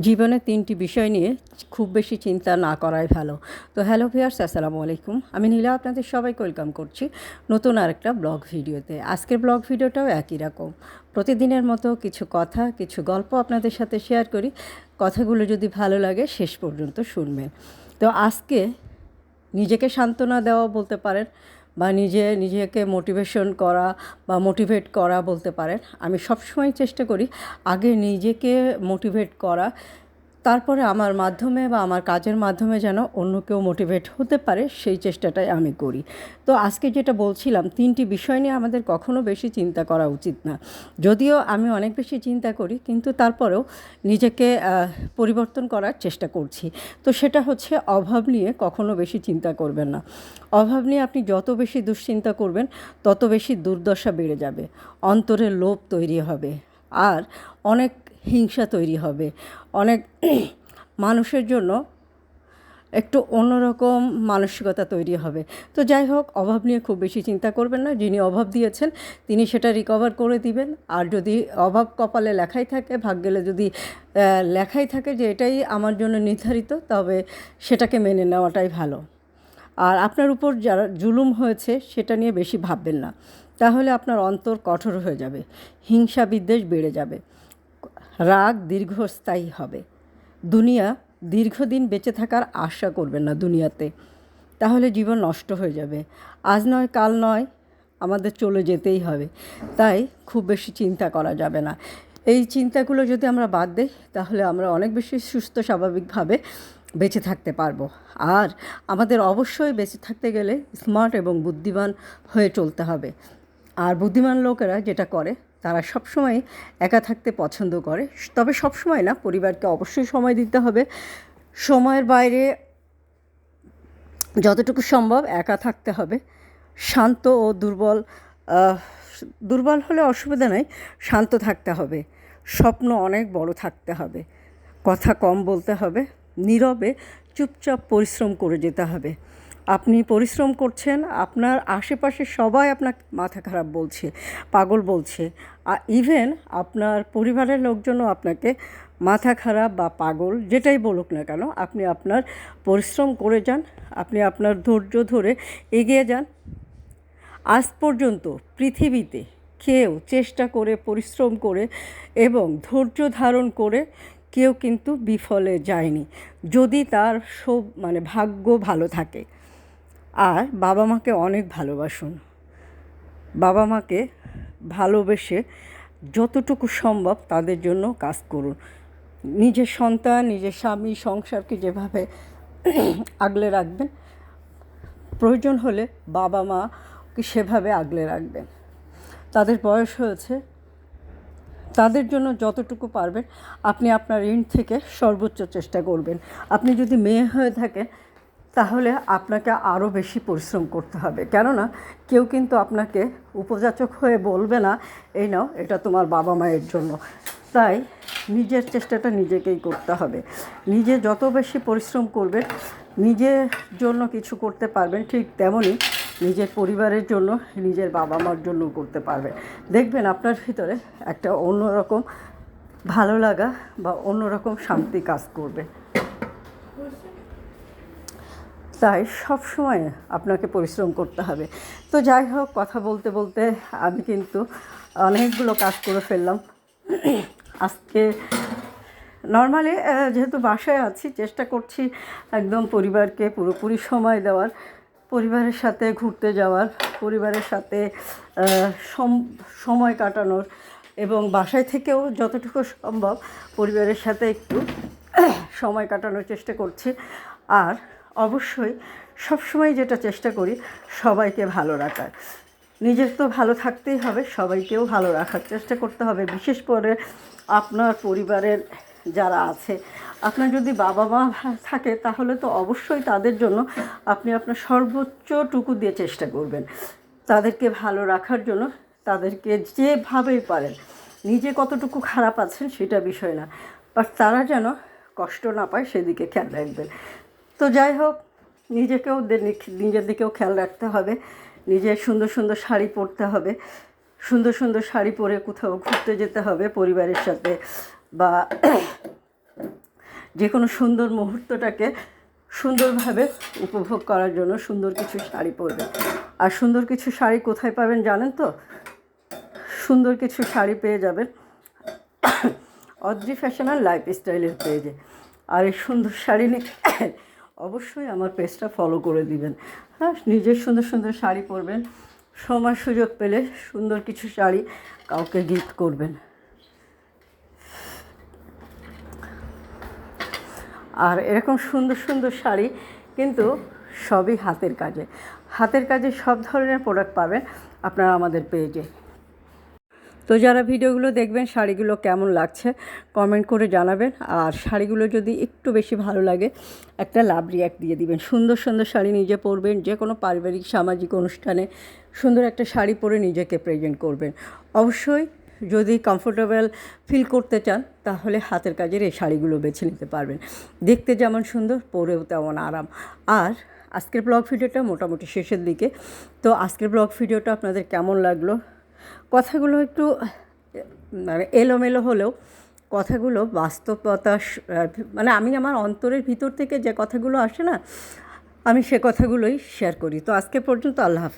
জীবনে ৩টি বিষয় নিয়ে খুব বেশি চিন্তা না করাই ভালো। তো হ্যালো ভিউয়ার্স, আসসালামু আলাইকুম। আমি নীলা আপনাদের সবাইকে ওয়েলকাম করছি নতুন আরেকটা ব্লগ ভিডিওতে। আজকের ব্লগ ভিডিওটাও একই রকম। প্রতিদিনের মতো কিছু কথা, কিছু গল্প আপনাদের সাথে শেয়ার করি। কথাগুলো যদি ভালো লাগে শেষ পর্যন্ত শুনবেন। তো আজকে নিজেকে সান্ত্বনা দেওয়া বলতে পারেন, বা নিজেকে মোটিভেশন করা বা মোটিভেট করা বলতে পারেন। আমি সবসময় চেষ্টা করি আগে নিজেকে মোটিভেট করা, তারপরে আমার মাধ্যমে বা আমার কাজের মাধ্যমে যেন অন্য কেউ মোটিভেট হতে পারে, সেই চেষ্টাটাই আমি করি। তো আজকে যেটা বলছিলাম, 3টি বিষয় নিয়ে আমাদের কখনো বেশি চিন্তা করা উচিত না। যদিও আমি অনেক বেশি চিন্তা করি, কিন্তু তারপরেও নিজেকে পরিবর্তন করার চেষ্টা করছি। তো সেটা হচ্ছে, অভাব নিয়ে কখনো বেশি চিন্তা করবেন না। অভাব নিয়ে আপনি যত বেশি দুশ্চিন্তা করবেন, তত বেশি দুর্দশা বেড়ে যাবে, অন্তরে লোভ তৈরি হবে, আর অনেক হিংসা তৈরি হবে, অনেক মানুষের জন্য একটু অন্যরকম মানসিকতা তৈরি হবে। তো যাই হোক, অভাব নিয়ে খুব বেশি চিন্তা করবেন না। যিনি অভাব দিয়েছেন তিনি সেটা রিকভার করে দিবেন। আর যদি অভাব কপালে লেখাই থাকে, ভাগ্যে যদি লেখাই থাকে যে এটাই আমার জন্য নির্ধারিত, তবে সেটাকে মেনে নেওয়াটাই ভালো। আর আপনার উপর যারা জুলুম হয়েছে সেটা নিয়ে বেশি ভাববেন না, তাহলে আপনার অন্তর কঠোর হয়ে যাবে, হিংসা বিদ্বেষ বেড়ে যাবে, রাগ দীর্ঘস্থায়ী হবে। দুনিয়া দীর্ঘদিন বেঁচে থাকার আশা করবেন না দুনিয়াতে, তাহলে জীবন নষ্ট হয়ে যাবে। আজ নয় কাল নয়, আমাদের চলে যেতেই হবে। তাই খুব বেশি চিন্তা করা যাবে না। এই চিন্তাগুলো যদি আমরা বাদ দিই, তাহলে আমরা অনেক বেশি সুস্থ স্বাভাবিকভাবে বেঁচে থাকতে পারবো। আর আমাদের অবশ্যই বেঁচে থাকতে গেলে স্মার্ট এবং বুদ্ধিমান হয়ে চলতে হবে। আর বুদ্ধিমান লোকেরা যেটা করে, তারা সবসময় একা থাকতে পছন্দ করে। তবে সবসময় না, পরিবারকে অবশ্যই সময় দিতে হবে। সময়ের বাইরে যতটুকু সম্ভব একা থাকতে হবে। শান্ত ও দুর্বল হলে অসুবিধা নেই, শান্ত থাকতে হবে। স্বপ্ন অনেক বড় থাকতে হবে। কথা কম বলতে হবে। নীরবে চুপচাপ পরিশ্রম করে যেতে হবে। আপনি পরিশ্রম করছেন, আপনার আশেপাশে সবাই আপনাকে মাথা খারাপ বলছে, পাগল বলছে। ইভেন আপনার পরিবারের লোকজনও আপনাকে মাথা খারাপ বা পাগল যেটাই বলুক না কেন, আপনি আপনার পরিশ্রম করে যান, আপনি আপনার ধৈর্য ধরে এগিয়ে যান। আজ পর্যন্ত পৃথিবীতে কেউ চেষ্টা করে, পরিশ্রম করে এবং ধৈর্য ধারণ করে কেউ কিন্তু বিফলে যায়নি, যদি তার ভাগ্য ভালো থাকে। আর বাবা মাকে অনেক ভালোবাসুন। বাবা মাকে ভালোবেসে যতটুকু সম্ভব তাদের জন্য কাজ করুন। নিজের সন্তান, নিজের স্বামী, সংসারকে যেভাবে আগলে রাখবেন, প্রয়োজন হলে বাবা মাকে সেভাবে আগলে রাখবেন। তাদের বয়স হয়েছে, তাদের জন্য যতটুকু পারবেন আপনি আপনার ঋণ থেকে সর্বোচ্চ চেষ্টা করবেন। আপনি যদি মেয়ে হয়ে থাকেন, তাহলে আপনাকে আরও বেশি পরিশ্রম করতে হবে। কেননা কেউ কিন্তু আপনাকে উপযাচক হয়ে বলবে না, এই নাও এটা তোমার বাবা মায়ের জন্য। তাই নিজের চেষ্টাটা নিজেকেই করতে হবে। নিজে যত বেশি পরিশ্রম করবেন, নিজের জন্য কিছু করতে পারবেন, ঠিক তেমনই নিজের পরিবারের জন্য, নিজের বাবা মার জন্য করতে পারবেন। দেখবেন আপনার ভিতরে একটা অন্যরকম ভালো লাগা বা অন্যরকম শান্তি কাজ করবে। তাই সবসময় আপনাকে পরিশ্রম করতে হবে। তো যাই হোক, কথা বলতে বলতে আমি কিন্তু অনেকগুলো কাজ করে ফেললাম। আজকে নর্মালি যেহেতু বাসায় আছি, চেষ্টা করছি একদম পরিবারকে পুরোপুরি সময় দেওয়ার, পরিবারের সাথে ঘুরতে যাওয়ার, পরিবারের সাথে সময় কাটানোর, এবং বাসায় থেকেও যতটুকু সম্ভব পরিবারের সাথে একটু সময় কাটানোর চেষ্টা করছি। আর অবশ্যই সবসময় যেটা চেষ্টা করি, সবাইকে ভালো রাখার। নিজের তো ভালো থাকতেই হবে, সবাইকেও ভালো রাখার চেষ্টা করতে হবে। বিশেষ করে আপনার পরিবারের যারা আছে, আপনার যদি বাবা মা থাকে, তাহলে তো অবশ্যই তাদের জন্য আপনি আপনার সর্বোচ্চটুকু দিয়ে চেষ্টা করবেন তাদেরকে ভালো রাখার জন্য। তাদেরকে যেভাবেই পারেন, নিজে কতটুকু খারাপ আছেন সেটা বিষয় না, বাট তারা যেন কষ্ট না পায় সেদিকে খেয়াল রাখবেন। তো যাই হোক, নিজের দিকেও খেয়াল রাখতে হবে। নিজের সুন্দর সুন্দর শাড়ি পরতে হবে, সুন্দর সুন্দর শাড়ি পরে কোথাও ঘুরতে যেতে হবে পরিবারের সাথে, বা যে কোনো সুন্দর মুহূর্তটাকে সুন্দরভাবে উপভোগ করার জন্য সুন্দর কিছু শাড়ি পরবেন। আর সুন্দর কিছু শাড়ি কোথায় পাবেন জানেন তো? সুন্দর কিছু শাড়ি পেয়ে যাবেন অদ্রি ফ্যাশন আর লাইফস্টাইলের পেজে। আর এই সুন্দর শাড়ি নিয়ে অবশ্যই আমার পেজটা ফলো করে দিবেন। হ্যাঁ, নিজের সুন্দর সুন্দর শাড়ি পরবেন, সময় সুযোগ পেলে সুন্দর কিছু শাড়ি কাউকে গিফট করবেন। আর এরকম সুন্দর সুন্দর শাড়ি কিন্তু সবই হাতের কাজে সব ধরনের প্রোডাক্ট পাবেন আপনারা আমাদের পেজে। তো যারা ভিডিওগুলো দেখবেন শাড়িগুলো কেমন লাগছে কমেন্ট করে জানাবেন। আর শাড়িগুলো যদি একটু বেশি ভালো লাগে একটা লাভ রিয়াক্ট দিয়ে দিবেন। সুন্দর সুন্দর শাড়ি নিজে পরবেন, যে কোনো পারিবারিক সামাজিক অনুষ্ঠানে সুন্দর একটা শাড়ি পরে নিজেকে প্রেজেন্ট করবেন। অবশ্যই যদি কমফোর্টেবল ফিল করতে চান তাহলে হাতের কাজের এই শাড়িগুলো বেছে নিতে পারবেন। দেখতে যেমন সুন্দর, পরেও তেমন আরাম। আর আজকের ব্লগ ভিডিওটা মোটামুটি শেষের দিকে। তো আজকের ব্লগ ভিডিওটা আপনাদের কেমন লাগলো? কথাগুলো একটু মানে এলোমেলো হলেও কথাগুলো বাস্তবতা, মানে আমি আমার অন্তরের ভিতর থেকে যে কথাগুলো আসে না, আমি সে কথাগুলোই শেয়ার করি। তো আজকে পর্যন্ত আল্লাহ হাফেজ।